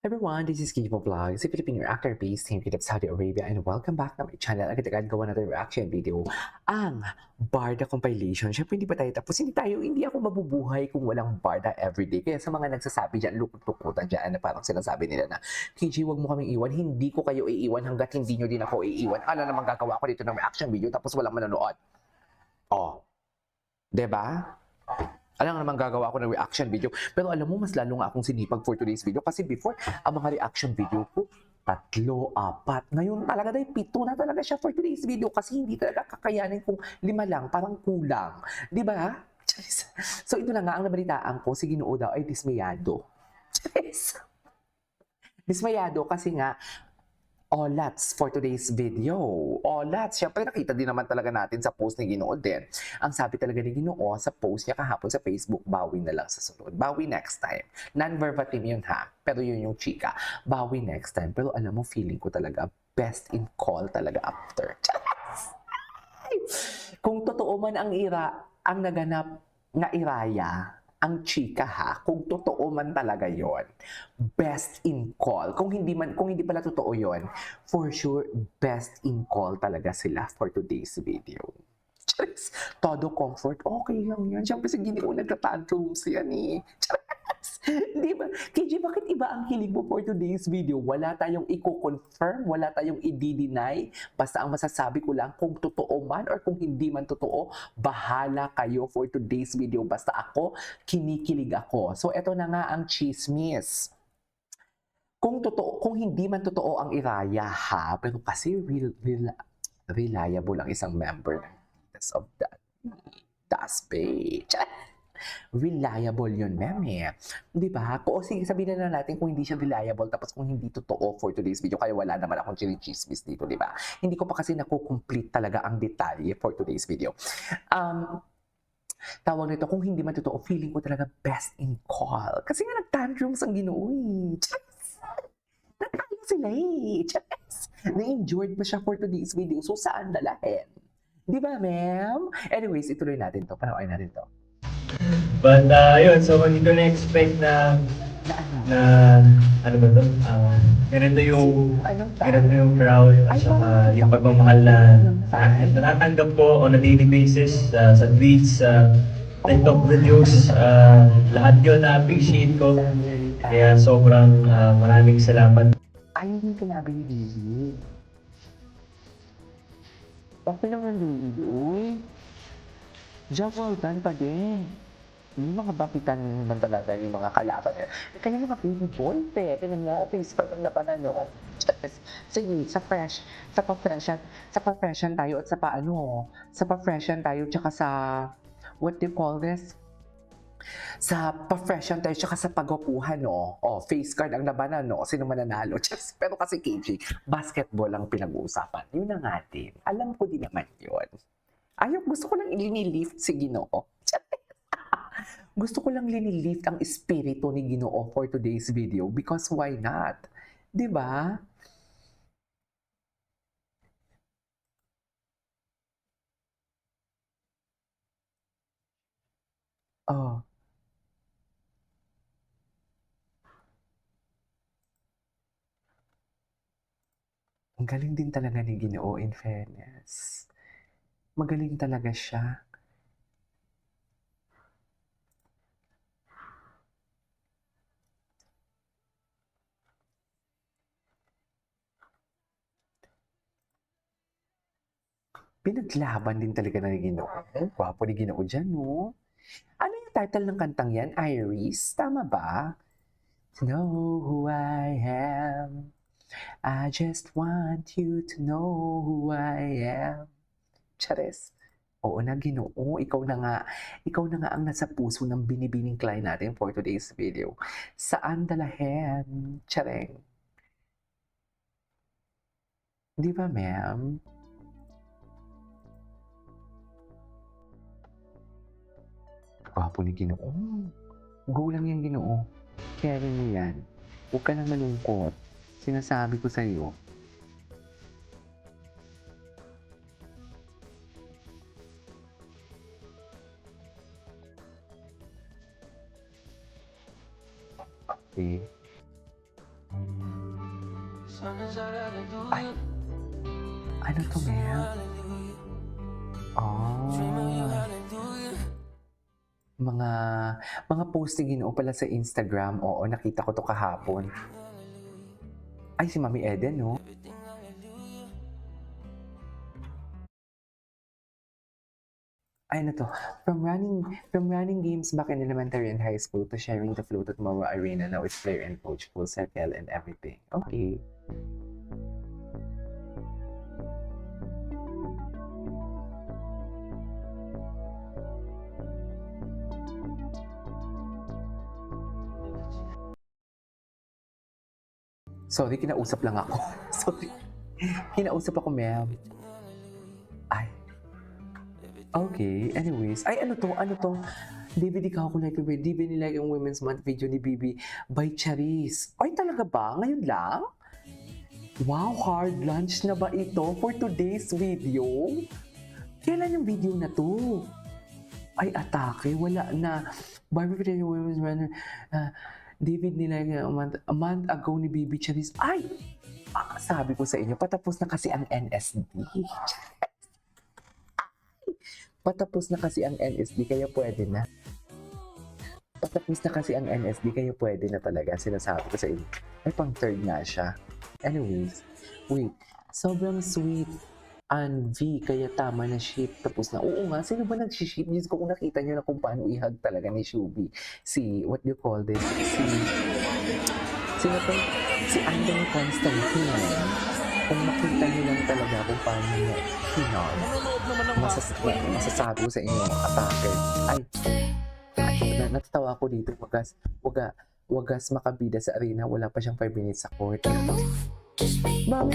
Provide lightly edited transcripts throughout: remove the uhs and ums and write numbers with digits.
Everyone, this is Kibo Vlogs, a Filipino actor based in Saudi Arabia, and welcome back to my channel. Agad-agad gawa natin reaction video, ang Barda compilation. Siyempre, hindi pa tayo tapos. Hindi ako mabubuhay kung walang Barda everyday. Kaya sa mga nagsasabi dyan, lukot-lukutan dyan, na parang sinasabi nila na, KJ, wag mo kaming iwan. Hindi ko kayo iiwan hanggat hindi nyo din ako iiwan. Ano naman gagawa ko dito ng reaction video tapos walang manonood? Oh, 'di ba? Alam naman gagawa ako ng reaction video. Pero alam mo, mas lalo nga akong sinipag for today's video. Kasi before, ang mga reaction video ko, 3, 4. Ngayon talaga dahil 7 na talaga siya for today's video. Kasi hindi talaga kakayanin kung 5 lang, parang kulang. Di ba? Charis. So ito na nga, ang nabalitaan ko, si Ginoo daw ay dismayado. Charis. Dismayado kasi nga, Olats for today's video. Olats. Siyempre nakita din naman talaga natin sa post ni Ginoo din. Ang sabi talaga ni Ginoo sa post niya kahapon sa Facebook, bawi na lang sa sunod. Bawi next time. Non-verbatim yun ha. Pero yun yung chika. Bawi next time. Pero alam mo, feeling ko talaga best in call talaga after. Kung totoo man ang naganap na Iraya, ang chika ha, kung totoo man talaga yon, best in call. Kung hindi pala totoo yon, for sure, best in call talaga sila for today's video. Charis, todo comfort, okay lang yan. Siyempre si Ginoo nagka-tantrums yan eh. Charis. Di ba? KJ, bakit iba ang hilig mo for today's video? Wala tayong i-confirm, wala tayong i-deny. Basta ang masasabi ko lang, kung totoo man or kung hindi man totoo, bahala kayo for today's video. Basta ako, kinikilig ako. So, eto na nga ang chismis. Kung hindi man totoo ang Iraya ha, pero kasi reliable ang isang member ng of that Das page. Reliable yun, meme. Di ba? O sige, sabihin na natin kung hindi siya reliable tapos kung hindi totoo for today's video, kaya wala naman akong chinichismis dito, di ba? Hindi ko pa kasi nakukomplete talaga ang detalye for today's video. Tawag nito, kung hindi man totoo, feeling ko talaga best in call. Kasi nga nag-tantrums ang Ginoo eh. Natalo sila eh. Na-injured pa siya for today's video. So, saan dalahin? Di ba, ma'am? Anyways, ituloy natin to. Panoorin natin to. But yun, so hindi ko na-expect na ano ba to? Ganito yung crowd at saka yung pagmamahal na natatanggap ko on a daily basis sa tweets, TikTok videos, lahat yun na-appreciate ko. Kaya sobrang maraming salamat. Ay, hindi ka nabili. Okay naman din, uy. Jawaban pa din. Yung mga bakitan naman talaga yung mga kalaban. Kaya mga baby boy, kaya nga, face pa na panano. Sige, sa pa-freshan tayo at sa pa-freshan tayo tsaka sa, what do you call this? Sa pa-freshan tayo tsaka sa pagwapuhan, no? Face card ang labanan, no? Sino mananalo? Pero kasi KJ, basketball ang pinag-uusapan. Yun na nga din. Alam ko din naman yun. Gusto ko lang linilift si Ginoo. Gusto ko lang linilift ang espiritu ni Ginoo for today's video because why not? 'Di ba? Oh, ang galing din talaga ni Ginoo in fairness. Magaling talaga siya. Pinaglaban din talaga na ni Ginoo. Gwapo ni Ginoo dyan, no? Ano yung title ng kantang yan? Iris? Tama ba? Know who I am. I just want you to know who I am. Charis. Oo na, Ginoo, ikaw na nga ang nasa puso ng binibining client natin for today's video. Saan dalahin? Chareng. Di ba, ma'am? Gwapo ni Ginoo. Go lang yan, Ginoo. Kaya rin mo yan. Huwag ka nang malungkot. Sinasabi ko sa'yo. Okay. Ay, ano to, Mel? Oh, mga mga post ni Ginoo pala sa Instagram. Oo, nakita ko to kahapon. Ay, si Mami Eden, no? Ay, ano to? From running games back in elementary and high school to sharing the float at Moro Arena now it's player and coach, full circle and everything. Okay. Sorry, kinausap lang ako. Sorry. Kinausap ako, ma'am. Ay. Okay, anyways. Ay, ano to? Ano to? David, ikaw ko like a Di binilike yung Women's Month video ni Bibi by Charis. Ay, talaga ba? Ngayon lang? Wow, hard lunch na ba ito for today's video? Kailan yung video na to? Ay, atake. Wala na. Barbie video Women's Month. David nilike a month ago ni Bibi Charis. Ay! Sabi ko sa inyo, patapos na kasi ang NSD. Patapos na kasi ang NSD, kaya pwede na. Patapos na kasi ang NSD, kaya pwede na talaga. Sinasabi ko sa inyo. Ay, pang third nga siya. Anyways, wait. Sobrang sweet. And V, kaya tama na ship. Tapos na, oo nga, sino ba nag-ship? Diyos ko, kung nakita nyo na kung paano i-hug talaga ni Shubi. What do you call this? Sino to? Si Anthony Constantine. Kung makita nyo lang talaga kung paano niya hinag. Masasabi ko sa inyo, atake. Ay, natatawa ko dito. Wagas makabida sa arena. Wala pa siyang 5 minutes sa court. Mami,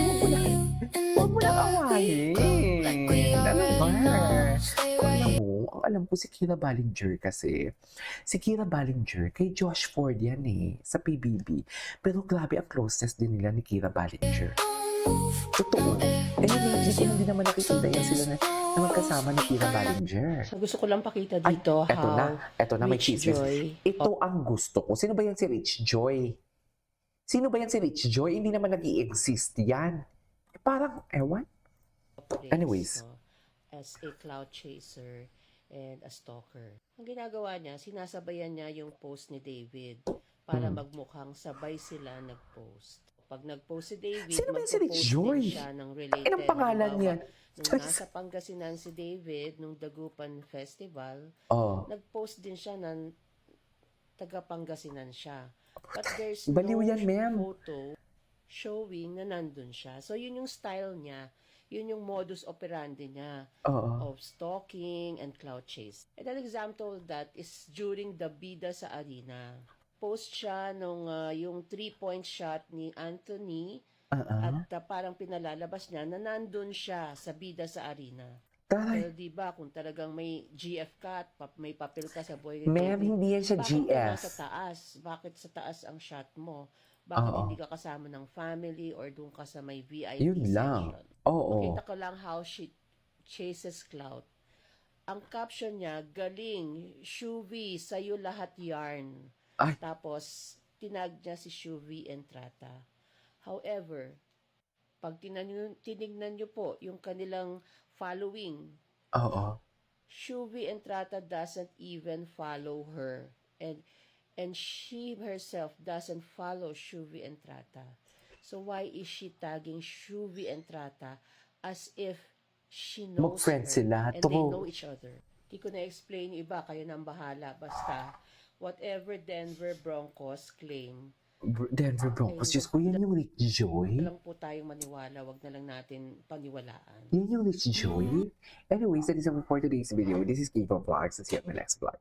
huwag mo na awayin. Ano ba? Ang alam ko si Kira Ballinger kasi. Si Kira Ballinger, kay Josh Ford yan sa PBB. Pero grabe ang closeness din nila ni Kira Ballinger. Totoo. Hindi naman nakikita yan sila na magkasama ni Kira Ballinger. So, gusto ko lang pakita dito Eto na, may Rich chismis. Joy. Ito ang gusto ko. Sino ba yan si Rich Joy? Sino ba yan si Rich Joy? Hindi naman nag-i-exist yan. Parang, ewan. Anyways. As a cloud chaser and a stalker. Ang ginagawa niya, sinasabayan niya yung post ni David para magmukhang sabay sila nag-post. Pag nag-post si David, Sino ba yan si Rich magpo-post Joy? din siya ng related. Anong pangalan Halimbawa, niyan? Nung nasa Pangasinan si David, nung Dagupan Festival, Oh. nag-post din siya ng taga Pangasinan siya. But there's Baliw no yan, ma'am. photo showing na nandun siya. So, yun yung style niya. Yun yung modus operandi niya Oo. of stalking and cloud chase. And an example of that is during the Bida sa Arena. Post siya nung yung 3-point shot ni Anthony at parang pinalalabas niya na nandun siya sa Bida sa Arena. Pero diba, kung talagang may GF ka at may papel ka sa buhay, Ma'am, hindi yan siya bakit GF. ka nasa taas? Bakit sa taas ang shot mo? Bakit hindi ka kasama ng family or doon ka sa may VIP Yun lang. section? Oo. Makita ko lang how she chases clout. Ang caption niya, galing, Shuvi, sa'yo lahat yarn. Ay. Tapos, tinag niya si Shuvi Entrata. However, pag tinignan niyo po yung kanilang following, Oo. Shuvi Entrata doesn't even follow her. And she herself doesn't follow Shuvi Entrata. So why is she tagging Shuvi Entrata as if she knows Mag-friend her sila. and they True. know each other? Di ko na-explain yung iba, kayo nang bahala. Basta, whatever Denver Broncos claim, Denver Broncos. Diyos ko, yan yung Rich Joy? lang po tayong maniwala, wag na lang natin paniwalaan. Yan yung Rich Joy? Anyways, that is all for today's video. This is Kiva Vlogs. See you on my next vlog.